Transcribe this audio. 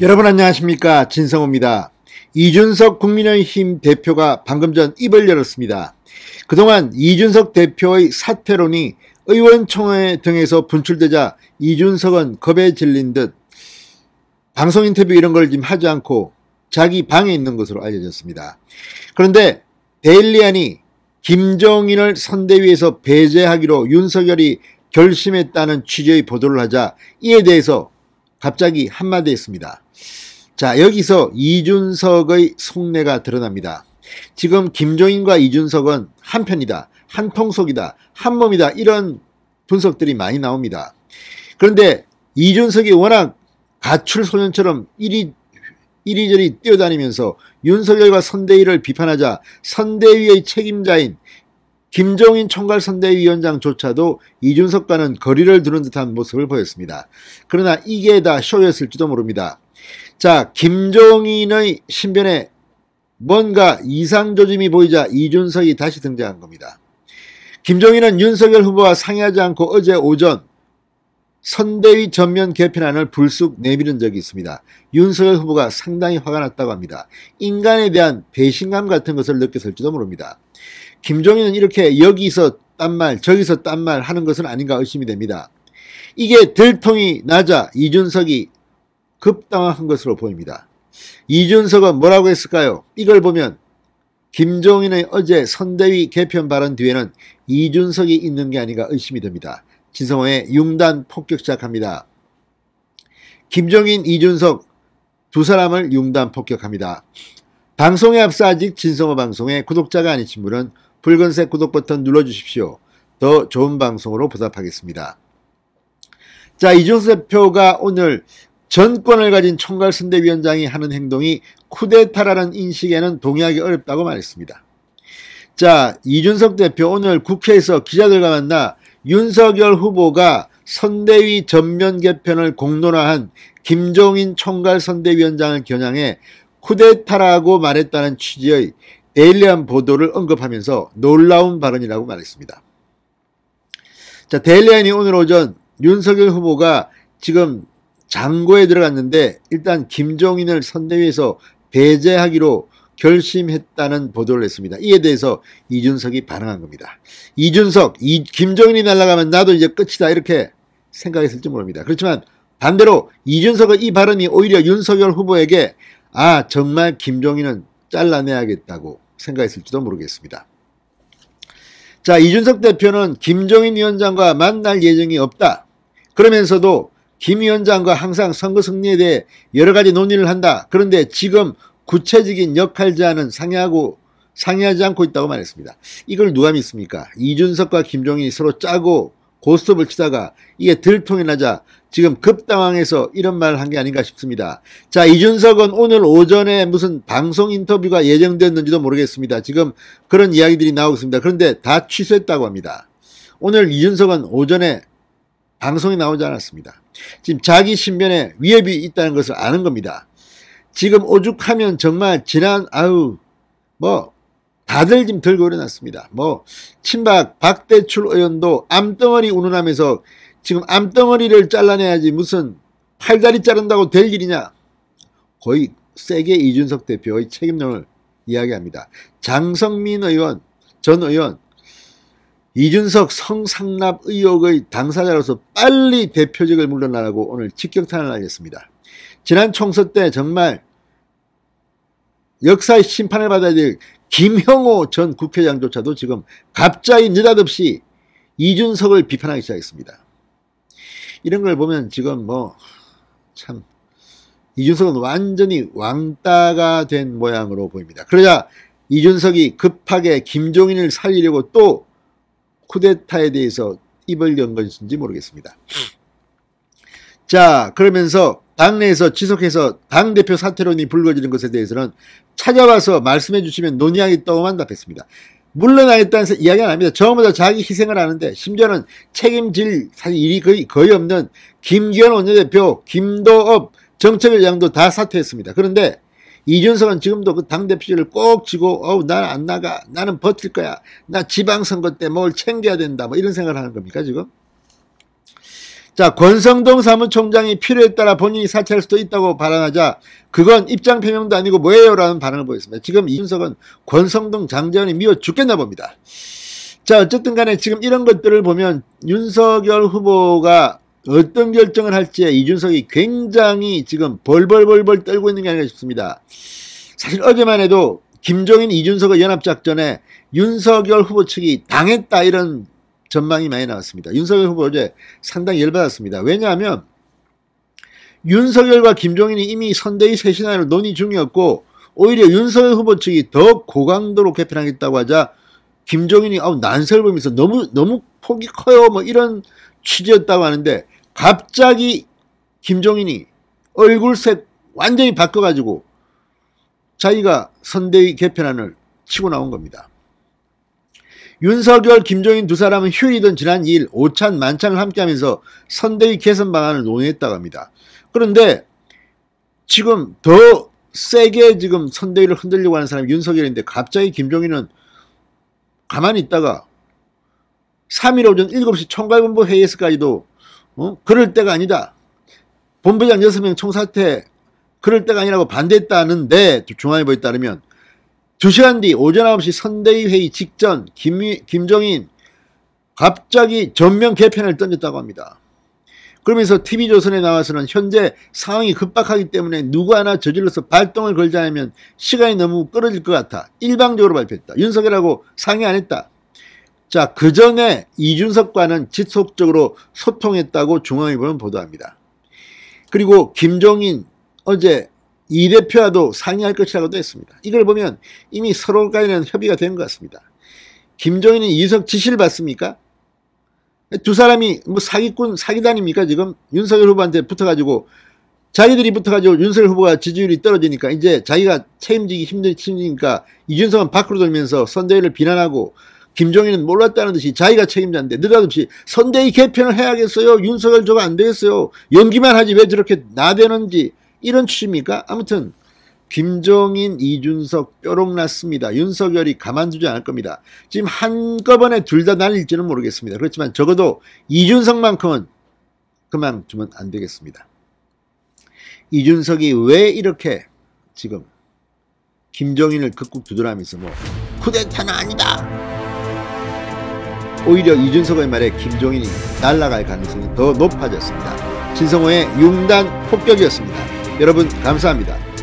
여러분 안녕하십니까, 진성호입니다. 이준석 국민의힘 대표가 방금 전 입을 열었습니다. 그동안 이준석 대표의 사퇴론이 의원총회 등에서 분출되자 이준석은 겁에 질린 듯 방송 인터뷰 이런 걸 지금 하지 않고 자기 방에 있는 것으로 알려졌습니다. 그런데 데일리안이 김종인을 선대위에서 배제하기로 윤석열이 결심했다는 취지의 보도를 하자 이에 대해서 갑자기 한마디 했습니다. 자, 여기서 이준석의 속내가 드러납니다. 지금 김종인과 이준석은 한편이다, 한통속이다, 한몸이다, 이런 분석들이 많이 나옵니다. 그런데 이준석이 워낙 가출소년처럼 이리저리 뛰어다니면서 윤석열과 선대위를 비판하자 선대위의 책임자인 김종인 총괄선대위원장조차도 이준석과는 거리를 두는 듯한 모습을 보였습니다. 그러나 이게 다 쇼였을지도 모릅니다. 자, 김종인의 신변에 뭔가 이상조짐이 보이자 이준석이 다시 등장한 겁니다. 김종인은 윤석열 후보와 상의하지 않고 어제 오전 선대위 전면 개편안을 불쑥 내미는 적이 있습니다. 윤석열 후보가 상당히 화가 났다고 합니다. 인간에 대한 배신감 같은 것을 느꼈을지도 모릅니다. 김종인은 이렇게 여기서 딴 말 저기서 딴 말 하는 것은 아닌가 의심이 됩니다. 이게 들통이 나자 이준석이 급당황한 것으로 보입니다. 이준석은 뭐라고 했을까요? 이걸 보면 김종인의 어제 선대위 개편 발언 뒤에는 이준석이 있는 게 아닌가 의심이 됩니다. 진성호의 융단 폭격 시작합니다. 김종인, 이준석 두 사람을 융단 폭격합니다. 방송에 앞서 아직 진성호 방송에 구독자가 아니신 분은 붉은색 구독 버튼 눌러주십시오. 더 좋은 방송으로 보답하겠습니다. 자, 이준석 대표가 오늘 전권을 가진 총괄선대위원장이 하는 행동이 쿠데타라는 인식에는 동의하기 어렵다고 말했습니다. 자, 이준석 대표 오늘 국회에서 기자들과 만나 윤석열 후보가 선대위 전면 개편을 공론화한 김종인 총괄선대위원장을 겨냥해 쿠데타라고 말했다는 취지의 데일리안 보도를 언급하면서 놀라운 발언이라고 말했습니다. 자, 데일리안이 오늘 오전 윤석열 후보가 지금 장고에 들어갔는데 일단 김종인을 선대위에서 배제하기로 결심했다는 보도를 했습니다. 이에 대해서 이준석이 반응한 겁니다. 이준석, 김종인이 날아가면 나도 이제 끝이다 이렇게 생각했을지 모릅니다. 그렇지만 반대로 이준석의 이 발언이 오히려 윤석열 후보에게 정말 김종인은 잘라내야겠다고 생각했을지도 모르겠습니다. 자, 이준석 대표는 김종인 위원장과 만날 예정이 없다. 그러면서도 김 위원장과 항상 선거 승리에 대해 여러 가지 논의를 한다. 그런데 지금 구체적인 역할 제안은 상의하지 않고 있다고 말했습니다. 이걸 누가 믿습니까? 이준석과 김종인이 서로 짜고 고스톱을 치다가 이게 들통이 나자 지금 급당황해서 이런 말을 한 게 아닌가 싶습니다. 자, 이준석은 오늘 오전에 무슨 방송 인터뷰가 예정되었는지도 모르겠습니다. 지금 그런 이야기들이 나오고 있습니다. 그런데 다 취소했다고 합니다. 오늘 이준석은 오전에 방송이 나오지 않았습니다. 지금 자기 신변에 위협이 있다는 것을 아는 겁니다. 지금 오죽하면 정말 다들 지금 들고 일어났습니다. 친박 박대출 의원도 암덩어리 운운하면서 지금 암덩어리를 잘라내야지 무슨 팔다리 자른다고 될 일이냐. 거의 세게 이준석 대표의 책임론을 이야기합니다. 장성민 의원, 전 의원, 이준석 성상납 의혹의 당사자로서 빨리 대표직을 물러나라고 오늘 직격탄을 날렸습니다. 지난 총선 때 정말 역사의 심판을 받아야 될 김형호 전 국회의장조차도 지금 갑자기 느닷없이 이준석을 비판하기 시작했습니다. 이런 걸 보면 지금 참 이준석은 완전히 왕따가 된 모양으로 보입니다. 그러자 이준석이 급하게 김종인을 살리려고 또 쿠데타에 대해서 입을 연 것인지 모르겠습니다. 자, 그러면서 당내에서 지속해서 당대표 사퇴론이 불거지는 것에 대해서는 찾아와서 말씀해 주시면 논의하겠다고만 답했습니다. 물러나겠다는 이야기는 아닙니다. 처음부터 자기 희생을 하는데 심지어는 책임질 사실 일이 거의 없는 김기현 원내대표, 김도업 정책위원장도 다 사퇴했습니다. 그런데 이준석은 지금도 그 당대표를 꼭 쥐고 나는 안 나가, 나는 버틸 거야, 나 지방선거 때 뭘 챙겨야 된다 이런 생각을 하는 겁니까 지금? 자, 권성동 사무총장이 필요에 따라 본인이 사퇴할 수도 있다고 발언하자 그건 입장 표명도 아니고 뭐예요? 라는 반응을 보였습니다. 지금 이준석은 권성동, 장제원이 미워 죽겠나 봅니다. 자, 어쨌든 간에 지금 이런 것들을 보면 윤석열 후보가 어떤 결정을 할지에 이준석이 굉장히 지금 벌벌벌벌 떨고 있는 게 아닌가 싶습니다. 사실 어제만 해도 김종인, 이준석의 연합작전에 윤석열 후보 측이 당했다 이런 전망이 많이 나왔습니다. 윤석열 후보 어제 상당히 열받았습니다. 왜냐하면 윤석열과 김종인이 이미 선대위 쇄신안을 논의 중이었고 오히려 윤석열 후보 측이 더 고강도로 개편하겠다고 하자 김종인이 난설범에서 너무 폭이 커요 뭐 이런 취지였다고 하는데 갑자기 김종인이 얼굴색 완전히 바꿔가지고 자기가 선대위 개편안을 치고 나온 겁니다. 윤석열, 김종인 두 사람은 휴일이던 지난 2일 오찬 만찬을 함께하면서 선대위 개선 방안을 논의했다고 합니다. 그런데 지금 더 세게 지금 선대위를 흔들려고 하는 사람이 윤석열인데 갑자기 김종인은 가만히 있다가 3일 오전 7시 총괄본부 회의에서까지도 그럴 때가 아니다. 본부장 6명 총사퇴 그럴 때가 아니라고 반대했다는데 중앙일보에 따르면 2시간 뒤 오전 9시 선대위 회의 직전 김종인 갑자기 전면 개편을 던졌다고 합니다. 그러면서 TV조선에 나와서는 현재 상황이 급박하기 때문에 누구 하나 저질러서 발동을 걸지 않으면 시간이 너무 끌어질 것 같아 일방적으로 발표했다. 윤석열하고 상의 안 했다. 자, 그 전에 이준석과는 지속적으로 소통했다고 중앙일보는 보도합니다. 그리고 김종인 어제 이 대표와도 상의할 것이라고도 했습니다. 이걸 보면 이미 서로 간에는 협의가 된 것 같습니다. 김종인이 이준석 지시를 받습니까? 두 사람이 뭐 사기단입니까? 지금 윤석열 후보한테 붙어가지고 자기들이 붙어가지고 윤석열 후보가 지지율이 떨어지니까 이제 자기가 책임지기 힘드니까 이준석은 밖으로 돌면서 선대위를 비난하고 김종인은 몰랐다는 듯이 자기가 책임자인데 느닷없이 선대위 개편을 해야겠어요. 윤석열 저거 안 되겠어요. 연기만 하지 왜 저렇게 나대는지 이런 취지입니까? 아무튼 김종인, 이준석 뾰록났습니다. 윤석열이 가만두지 않을 겁니다. 지금 한꺼번에 둘 다 날릴지는 모르겠습니다. 그렇지만 적어도 이준석만큼은 그만두면 안 되겠습니다. 이준석이 왜 이렇게 지금 김종인을 극국 두드러하면서 뭐 쿠데타는 아니다. 오히려 이준석의 말에 김종인이 날아갈 가능성이 더 높아졌습니다. 진성호의 융단 폭격이었습니다. 여러분 감사합니다.